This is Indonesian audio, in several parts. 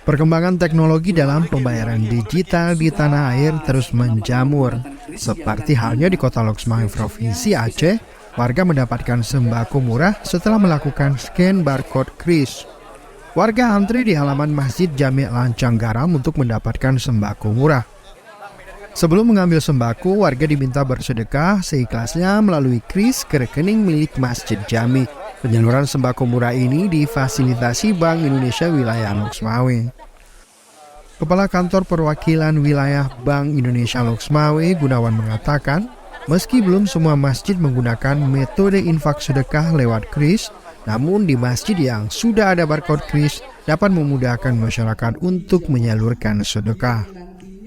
Perkembangan teknologi dalam pembayaran digital di tanah air terus menjamur. Seperti halnya di Kota Loksmawe, Provinsi Aceh, warga mendapatkan sembako murah setelah melakukan scan barcode kris. Warga antri di halaman Masjid Jami' Lancang Garam untuk mendapatkan sembako murah. Sebelum mengambil sembako, warga diminta bersedekah seikhlasnya melalui kris ke rekening milik Masjid Jami'. Penyaluran sembako murah ini difasilitasi Bank Indonesia Wilayah Loksmawe. Kepala Kantor Perwakilan Wilayah Bank Indonesia Loksmawe, Gunawan, mengatakan, meski belum semua masjid menggunakan metode infak sedekah lewat kris, namun di masjid yang sudah ada barcode kris dapat memudahkan masyarakat untuk menyalurkan sedekah.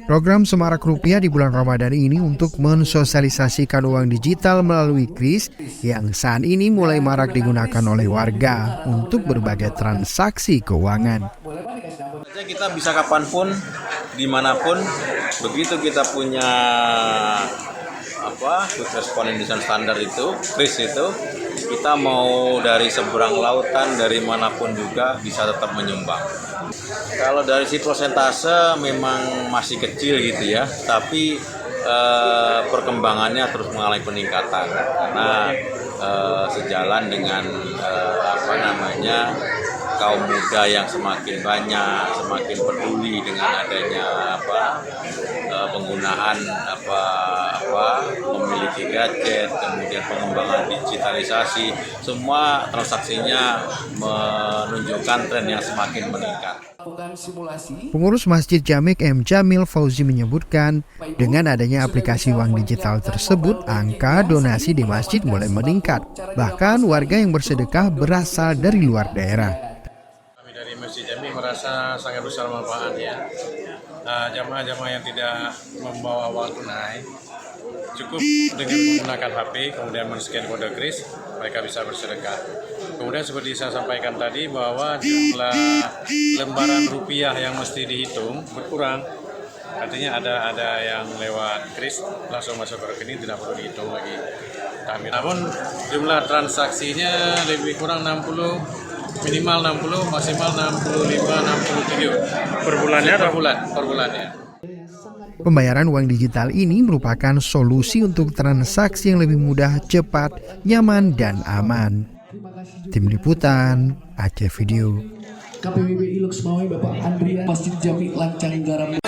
Program Semarak Rupiah di bulan Ramadan ini untuk mensosialisasikan uang digital melalui kris yang saat ini mulai marak digunakan oleh warga untuk berbagai transaksi keuangan. Kita bisa kapanpun, dimanapun, begitu kita punya quick response Indonesian standard itu, kris itu, kita mau dari seberang lautan, dari manapun juga bisa tetap menyumbang. Kalau dari si persentase memang masih kecil gitu ya, tapi perkembangannya terus mengalami peningkatan karena sejalan dengan kaum muda yang semakin banyak, semakin peduli dengan adanya penggunaan memiliki gadget, kemudian pengembangan digitalisasi, semua transaksinya menunjukkan tren yang semakin meningkat. Pengurus Masjid Jami' M. Jamil Fauzi menyebutkan, dengan adanya aplikasi uang digital tersebut, angka donasi di masjid mulai meningkat. Bahkan warga yang bersedekah berasal dari luar daerah. Kami dari Masjid Jami' merasa sangat besar manfaatnya. Jamaah-jamaah yang tidak membawa uang tunai cukup dengan menggunakan HP, kemudian men-scan kode kris, mereka bisa bersedekah. Kemudian seperti saya sampaikan tadi bahwa jumlah lembaran rupiah yang mesti dihitung berkurang. Artinya ada yang lewat kris langsung masuk ke rekening, tidak perlu dihitung lagi. Namun jumlah transaksinya lebih kurang 60, minimal 60, maksimal 65, 67 per bulannya. Per bulannya. Pembayaran uang digital ini merupakan solusi untuk transaksi yang lebih mudah, cepat, nyaman, dan aman. Tim Liputan Aceh Video. KPWBI Loksmawe Bapak Andrian, Masjid Jami' Lancang Garam.